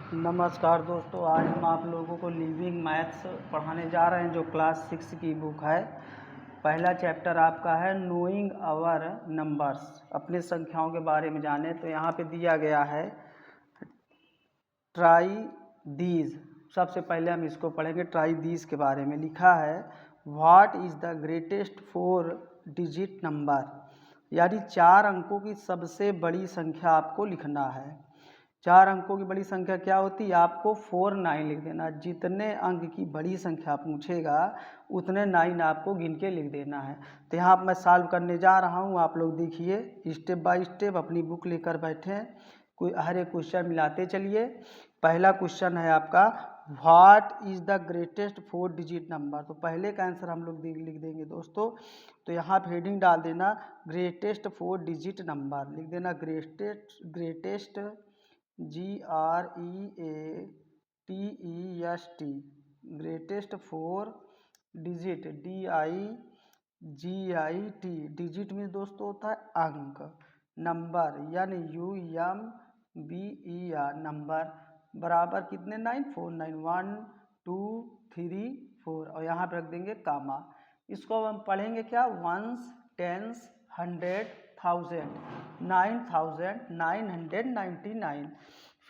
नमस्कार दोस्तों, आज हम आप लोगों को लिविंग मैथ्स पढ़ाने जा रहे हैं जो क्लास 6 की बुक है। पहला चैप्टर आपका है नोइंग आवर नंबर्स, अपनी संख्याओं के बारे में जाने। तो यहाँ पे दिया गया है ट्राई दीज। सबसे पहले हम इसको पढ़ेंगे। ट्राई दीज के बारे में लिखा है what is the greatest 4 digit number, यानी 4 अंकों की सबसे बड़ी संख्या आपको लिखना है। 4 अंकों की बड़ी संख्या क्या होती है, आपको 4 9 लिख देना। जितने अंक की बड़ी संख्या पूछेगा उतने 9 आपको गिन के लिख देना है। तो यहाँ मैं सॉल्व करने जा रहा हूँ, आप लोग देखिए स्टेप बाय स्टेप अपनी बुक लेकर बैठे हैं। कोई हर एक क्वेश्चन मिलाते चलिए। पहला क्वेश्चन है आपका what is the greatest 4 digit number. तो पहले का आंसर हम लोग लिख देंगे दोस्तों। तो यहाँ पे हेडिंग डाल देना ग्रेटेस्ट 4 डिजिट नंबर, लिख देना greatest GREATEST, greatest 4 digit DIGIT। Digit में दोस्तों होता है अंक, नंबर यानी UMBER, नंबर बराबर कितने 9 4 9 1 2 3 4, और यहाँ पे रख देंगे कामा। इसको हम पढ़ेंगे क्या, वंस टेंस 100 1000 9999।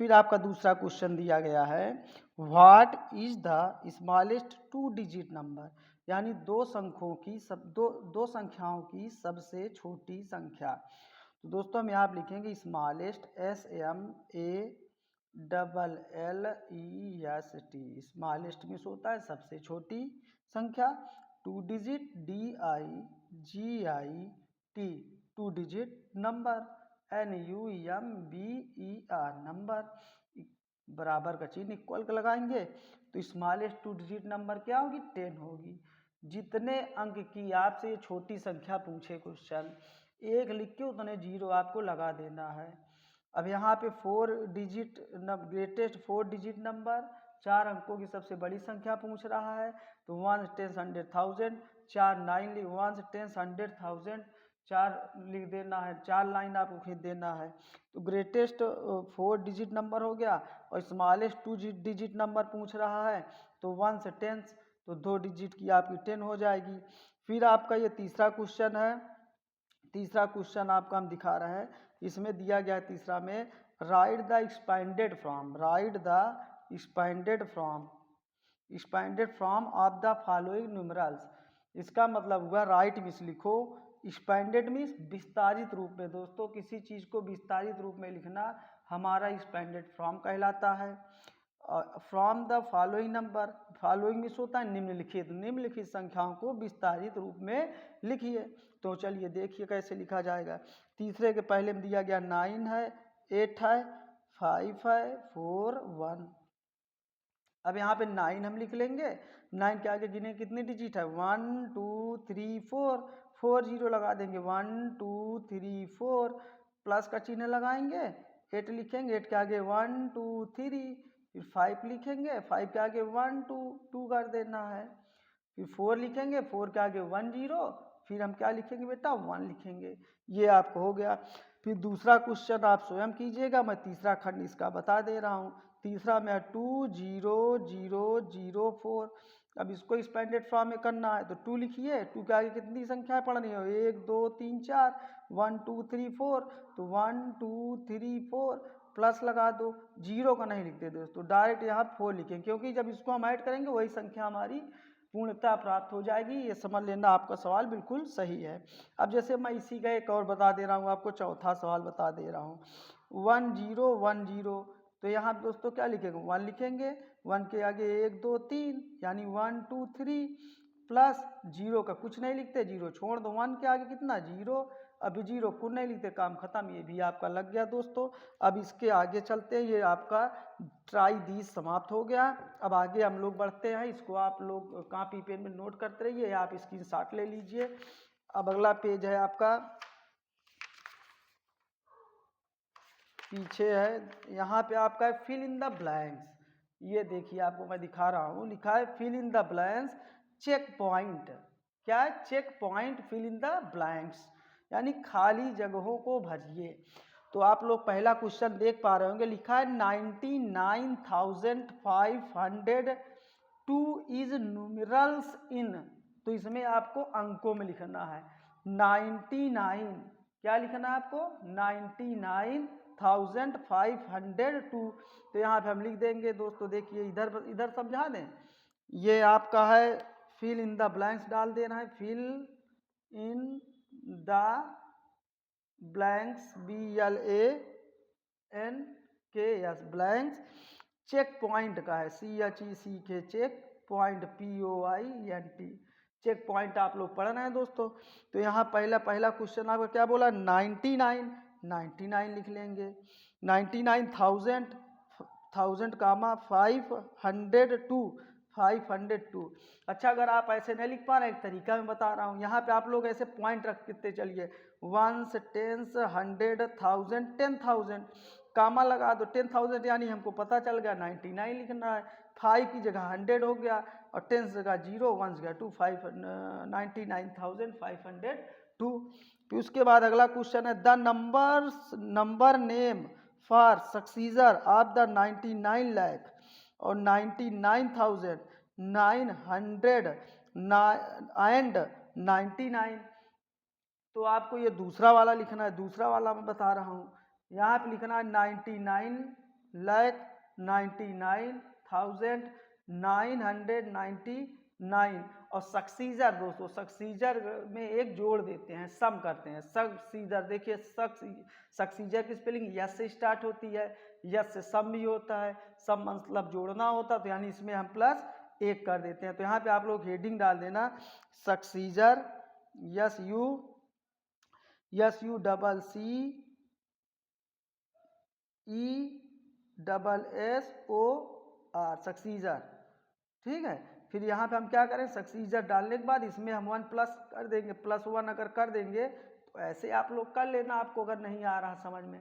फिर आपका दूसरा क्वेश्चन दिया गया है what is the smallest 2 digit number, यानी दो संख्याओं की सबसे छोटी संख्या। तो दोस्तों हम यहाँ लिखेंगे स्मॉलेस्ट SMALLEST, स्मॉलेस्ट में होता है सबसे छोटी संख्या। 2 digit DIGIT, 2 digit number NUMBER, number बराबर का चिन्ह इक्वल का लगाएंगे। तो स्मॉलेस्ट 2 डिजिट नंबर क्या होगी, 10 होगी। जितने अंक की आपसे ये छोटी संख्या पूछे क्वेश्चन, एक लिख के उतने जीरो आपको लगा देना है। अब यहाँ पे 4 डिजिट ग्रेटेस्ट 4 डिजिट नंबर, 4 अंकों की सबसे बड़ी संख्या पूछ रहा है। तो 1 10 100,000, 4 9 लिख 1 10 100,000, 4 लिख देना है, 4 लाइन आपको खींच देना है। तो ग्रेटेस्ट 4 डिजिट नंबर हो गया, और स्मॉलेस्ट 2 डिजिट नंबर पूछ रहा है। तो 1 से 10, तो 2 डिजिट की आपकी 10 हो जाएगी। फिर आपका ये तीसरा क्वेश्चन है। तीसरा क्वेश्चन आपका हम दिखा रहे हैं, इसमें दिया गया है तीसरा में right the expanded from of the following numerals. इसका मतलब हुआ राइट मीन्स लिखो, एक्सपेंडेड मीन्स विस्तारित रूप में। दोस्तों किसी चीज को विस्तारित रूप में लिखना हमारा एक्सपेंडेड फ्रॉम कहलाता है। From the following number, following means होता है निम्नलिखित संख्याओं को विस्तारित रूप में लिखिए। तो चलिए देखिए कैसे लिखा जाएगा। तीसरे के पहले में दिया गया 9 है, 8 है, 5 है, 4 1। अब यहाँ पे 9 हम लिख लेंगे। 9 के आगे गिने कितने डिजिट है, 1 2 3 4, 4 जीरो लगा देंगे, 1 2 3 4, प्लस का चिन्ह लगाएंगे। 8 लिखेंगे, 8 के आगे 1 2 3, फिर 5 लिखेंगे, 5 के आगे 1 2 2 कर देना है। फिर 4 लिखेंगे, 4 के आगे 1 0, फिर हम क्या लिखेंगे बेटा, 1 लिखेंगे। ये आपको हो गया। फिर दूसरा क्वेश्चन आप स्वयं कीजिएगा, मैं तीसरा खंड इसका बता दे रहा हूँ। तीसरा में 2 0 0 0 4। अब इसको एक्सपेंडेड फॉर्म में करना है तो 2 लिखिए। 2 के आगे कितनी संख्या पढ़नी हो, 1 2 3 4, 1 2 3 4, तो 1 2 3 4 प्लस लगा दो। जीरो का नहीं लिखते दोस्तों, डायरेक्ट यहाँ 4 लिखें, क्योंकि जब इसको हम ऐड करेंगे वही संख्या हमारी पूर्णता प्राप्त हो जाएगी। ये समझ लेना, आपका सवाल बिल्कुल सही है। अब जैसे मैं इसी का एक और बता दे रहा हूँ आपको, चौथा सवाल बता दे रहा हूँ 1 0 1 0। तो यहाँ दोस्तों क्या लिखेंगे, 1 लिखेंगे, 1 के आगे 1 2 3 यानी 1 2 3, प्लस जीरो का कुछ नहीं लिखते, जीरो छोड़ दो, 1 के आगे कितना 0, अभी जीरो को नहीं लिखते, काम खत्म। ये भी आपका लग गया दोस्तों। अब इसके आगे चलते हैं, ये आपका ट्राई दीज समाप्त हो गया। अब आगे हम लोग बढ़ते हैं, इसको आप लोग कॉपी पेन में नोट करते रहिए, आप स्क्रीनशॉट ले लीजिए। अब अगला पेज है आपका, पीछे है, यहाँ पे आपका है फिल इन द ब्लैंक्स। ये देखिए आपको मैं दिखा रहा हूँ, लिखा है fill in the blanks check point. क्या है, check point fill in the blanks, यानी खाली जगहों को भरिए। तो आप लोग पहला क्वेश्चन देख पा रहे होंगे, लिखा है 99,502 इज न्यूमरल्स इन। तो इसमें आपको अंकों में लिखना है 99, क्या लिखना है आपको 99,502। तो यहाँ पे हम लिख देंगे दोस्तों, देखिए इधर इधर समझा दें, ये आपका है फिल इन द ब्लैंक्स डाल देना है, fill in the blanks BLANKS blanks. Check point का है CHECK, check point POINT, check point आप लोग पढ़ रहे हैं दोस्तों। तो यहाँ पहला क्वेश्चन आपका क्या बोला 99 लिख लेंगे, 99,000 कामा 502। अच्छा, अगर आप ऐसे नहीं लिख पा रहे, एक तरीका मैं बता रहा हूँ, यहाँ पे आप लोग ऐसे पॉइंट रखते चलिए, 1s 10s 100 1000 10,000, कामा लगा दो 10,000, यानी हमको पता चल गया 99 लिखना है। 5 की जगह 100 हो गया और 10 जगह 0, 1 जगह 2, 99,502। फिर उसके बाद अगला क्वेश्चन है the number name for successor of the 99 lakh और 99,999। तो आपको ये दूसरा वाला लिखना है, दूसरा वाला मैं बता रहा हूँ, यहाँ पे लिखना है 99,99,999 और सक्सीजर दोस्तों, सक्सीजर में एक जोड़ देते हैं, सम करते हैं, सक्सीजर। देखिए सक्सीजर की स्पेलिंग यस से स्टार्ट होती है, यस से सम भी होता है, सम मतलब जोड़ना होता है, तो यानी इसमें हम +1 कर देते हैं। तो यहाँ पे आप लोग हेडिंग डाल देना सक्सीजर, SUCCESSOR सक्सीजर, ठीक है। फिर यहाँ पे हम क्या करें, सक्सीजर डालने के बाद इसमें हम 1 प्लस कर देंगे, +1 अगर कर देंगे तो ऐसे आप लोग कर लेना, आपको अगर नहीं आ रहा समझ में।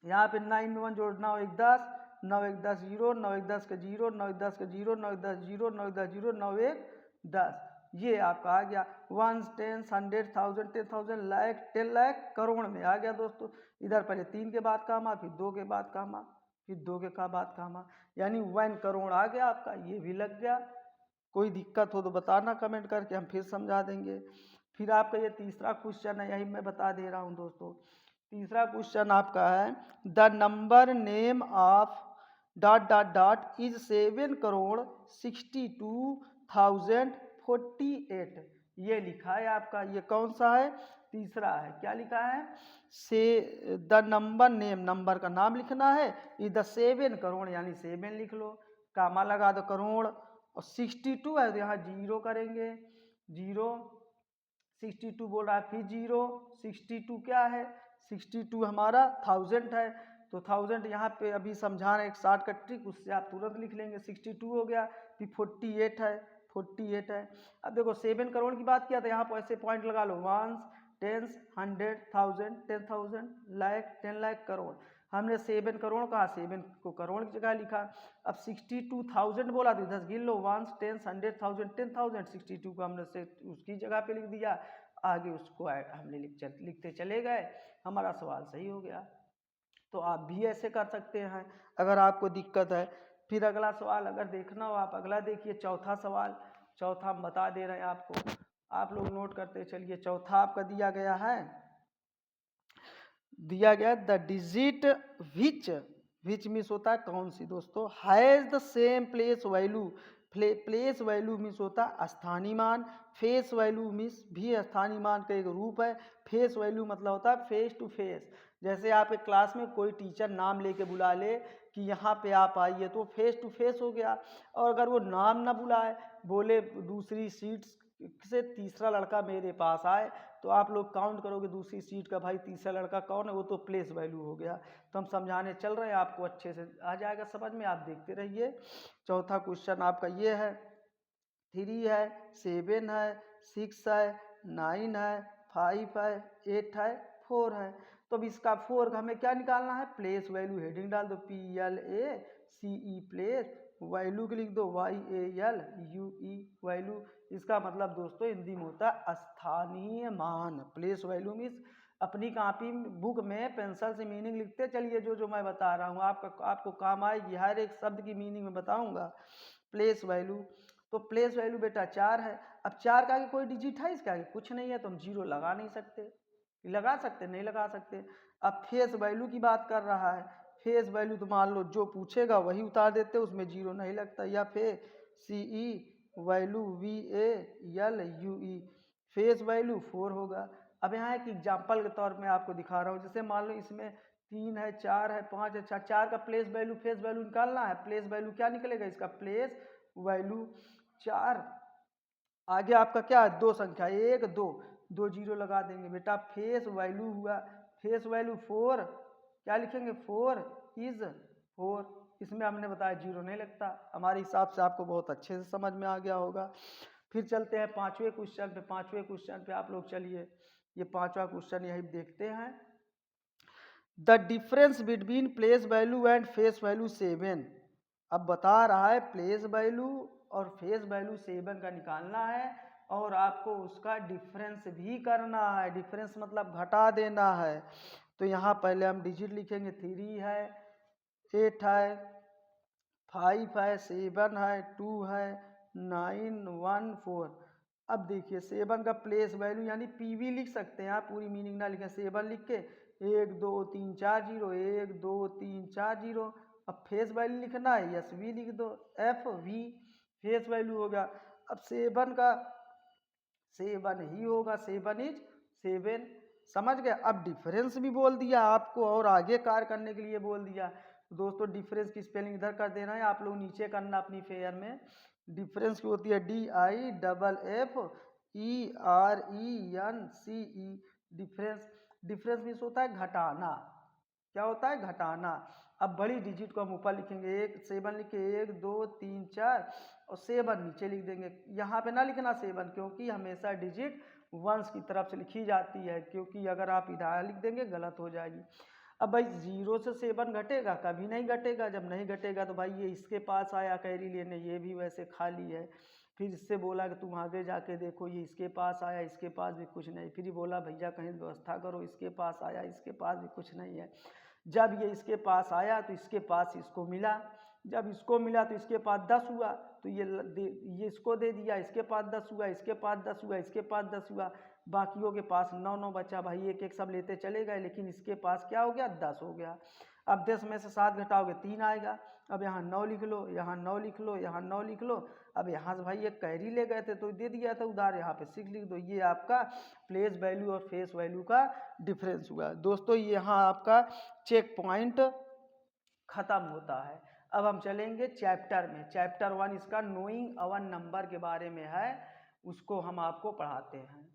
यहाँ पे 9 में 1 जोड़ना हो 1 10, 9 1 10 0, 9 1 10 के 0, 9 1 10 के 0, 9 1 10 0, 9 1 10 0, 9 1 10, ये आपका आ गया 1 10 100 1000 10,000 लाख 10 लाख करोड़ में आ गया दोस्तों। इधर पहले 3 के बाद कामा, फिर 2 के बाद कामा, फिर 2 के बाद कामा, यानी 1 करोड़ आ गया आपका, ये भी लग गया। कोई दिक्कत हो तो बताना कमेंट करके, हम फिर समझा देंगे। फिर आपका ये तीसरा क्वेश्चन है, यही मैं बता दे रहा हूँ दोस्तों। तीसरा क्वेश्चन आपका है the number name of ... is 7,62,048। ये लिखा है आपका, ये कौन सा है, तीसरा है। क्या लिखा है, से द नंबर नेम, नंबर का नाम लिखना है, इज द 7 करोड़, यानी 7 लिख लो, कामा लगा दो करोड़, और 62 है तो यहाँ 0 करेंगे, 0 62 बोल रहा है, फिर 0 62 क्या है, 62 हमारा 1000 है, तो 1000 यहाँ पे अभी समझा रहे एक शॉर्टकट ट्रिक, उससे आप तुरंत लिख लेंगे, 62 हो गया, फिर 48 है, 48 है। अब देखो 7 करोड़ की बात किया तो यहाँ पर ऐसे पॉइंट लगा लो, 1 10 100 1000 10,000 लाख 10 लाख करोड़। हमने 7 करोड़ कहा, 7 को करोड़ की जगह लिखा। अब 62,000 बोला तो इधर गिन लो, 1 10 100 1000 10,000, 62 को हमने से उसकी जगह पे लिख दिया, आगे उसको हमने लिखते चले गए, हमारा सवाल सही हो गया। तो आप भी ऐसे कर सकते हैं अगर आपको दिक्कत है। फिर अगला सवाल अगर देखना हो आप अगला देखिए, चौथा सवाल, चौथा हम बता दे रहे हैं आपको, आप लोग नोट करते चलिए। चौथा आपका दिया गया है, द डिजिट विच मीन्स होता है कौन सी दोस्तों, has the same place value, place value means होता है स्थानीय मान, फेस वैल्यू मीन्स भी स्थानीय मान का एक रूप है। फेस वैल्यू मतलब होता है फेस टू फेस, जैसे आपके क्लास में कोई टीचर नाम लेके बुला ले कि यहाँ पे आप आइए, तो फेस टू फेस हो गया। और अगर वो नाम ना बुलाए, बोले दूसरी सीट से तीसरा लड़का मेरे पास आए, तो आप लोग काउंट करोगे दूसरी सीट का, भाई तीसरा लड़का कौन है, वो तो प्लेस वैल्यू हो गया। तो हम समझाने चल रहे हैं, आपको अच्छे से आ जाएगा समझ में, आप देखते रहिए। चौथा क्वेश्चन आपका ये है, 3 है 7 है 6 है 9 है 5 है 8 है 4 है। तो अब इसका 4 का हमें क्या निकालना है, प्लेस वैल्यू, हेडिंग डाल दो PLACE प्लेस, वैल्यू के लिख दो YALUE वैल्यू। इसका मतलब दोस्तों हिंदी में होता है स्थानीय मान, प्लेस वैल्यू मीन्स अपनी कॉपी बुक में पेंसिल से मीनिंग लिखते चलिए, जो जो मैं बता रहा हूँ आपको काम आएगी, हर एक शब्द की मीनिंग में बताऊँगा। प्लेस वैल्यू, तो प्लेस वैल्यू बेटा 4 है। अब 4 का आगे कोई डिजिट है, इसके आगे कुछ नहीं है, तो हम 0 लगा नहीं सकते। लगा सकते? नहीं लगा सकते। अब फेस वैल्यू की बात कर रहा है, फेस वैल्यू तो मान लो जो पूछेगा वही उतार देते, उसमें 0 नहीं लगता। या फिर CE value VALUE, face value 4 होगा। अब यहाँ एक एग्जाम्पल के तौर में आपको दिखा रहा हूँ, जैसे मान लो इसमें 3 है, 4 है, 5 है, 4 का प्लेस वैल्यू फेस वैल्यू निकालना है। प्लेस वैल्यू क्या निकलेगा इसका? Place value 4। आगे आपका क्या है? 2 संख्या, 1 2, 2 0 लगा देंगे बेटा। फेस वैल्यू हुआ, फेस वैल्यू 4, क्या लिखेंगे? 4 इज 4। इसमें हमने बताया 0 नहीं लगता। हमारे हिसाब से आपको बहुत अच्छे से समझ में आ गया होगा। फिर चलते हैं 5वें क्वेश्चन पे। 5वें क्वेश्चन पे आप लोग चलिए, ये 5वां क्वेश्चन यही देखते हैं। The difference between place value and face value 7। अब बता रहा है प्लेस वैल्यू और फेस वैल्यू 7 का निकालना है, और आपको उसका डिफरेंस भी करना है। डिफरेंस मतलब घटा देना है। तो यहाँ पहले हम डिजिट लिखेंगे, 3 है, 8 है, 5 है, 7 है, 2 है, 9 1 4। अब देखिए 7 का प्लेस वैल्यू यानी PV लिख सकते हैं आप, पूरी मीनिंग ना लिखें। 7 लिख के 1 2 3 4 0, 1 2 3 4 0। अब फेस वैल्यू लिखना है, SV लिख दो, FV फेस वैल्यू होगा। अब 7 का 7 ही होगा, 7 इज 7, समझ गए। अब डिफरेंस भी बोल दिया आपको और आगे कार्य करने के लिए बोल दिया। दोस्तों डिफरेंस की स्पेलिंग इधर कर देना है, आप लोग नीचे करना अपनी फेयर में। डिफरेंस की होती है DIFFERENCE, डिफरेंस। डिफरेंस मीन्स होता है घटाना। क्या होता है? घटाना। अब बड़ी डिजिट को हम ऊपर लिखेंगे, 7 लिख के 1 2 3 4 और 7 नीचे लिख देंगे। यहाँ पे ना लिखना 7, क्योंकि हमेशा डिजिट वंस की तरफ से लिखी जाती है, क्योंकि अगर आप इधर लिख देंगे गलत हो जाएगी। अब भाई 0 से 7 घटेगा? कभी नहीं घटेगा। जब नहीं घटेगा तो भाई ये इसके पास आया कैरी लेने, ये भी वैसे खाली है। फिर इससे बोला कि तुम आगे जाके देखो, ये इसके पास आया, इसके पास भी कुछ नहीं। फिर बोला भैया कहीं व्यवस्था करो, इसके पास आया, इसके पास भी कुछ नहीं है। जब ये इसके पास आया तो इसके पास इसको मिला, जब इसको मिला तो इसके पास 10 हुआ, तो ये इसको दे दिया, इसके पास 10 हुआ, इसके पास 10 हुआ, इसके पास 10 हुआ, बाकियों के पास 9 9 बचा। भाई एक एक सब लेते चले गए, लेकिन इसके पास क्या हो गया? 10 हो गया। अब 10 में से 7 घटाओगे 3 आएगा। अब यहाँ 9 लिख लो, यहाँ 9 लिख लो, यहाँ 9 लिख लो। अब यहाँ से भाई ये कैरी ले गए थे तो दे दिया था उधार, यहाँ पे 6 लिख दो। ये आपका प्लेस वैल्यू और फेस वैल्यू का डिफरेंस हुआ। दोस्तों यहाँ आपका चेक पॉइंट खत्म होता है। अब हम चलेंगे चैप्टर में। चैप्टर 1 इसका नोइंग अवन नंबर के बारे में है, उसको हम आपको पढ़ाते हैं।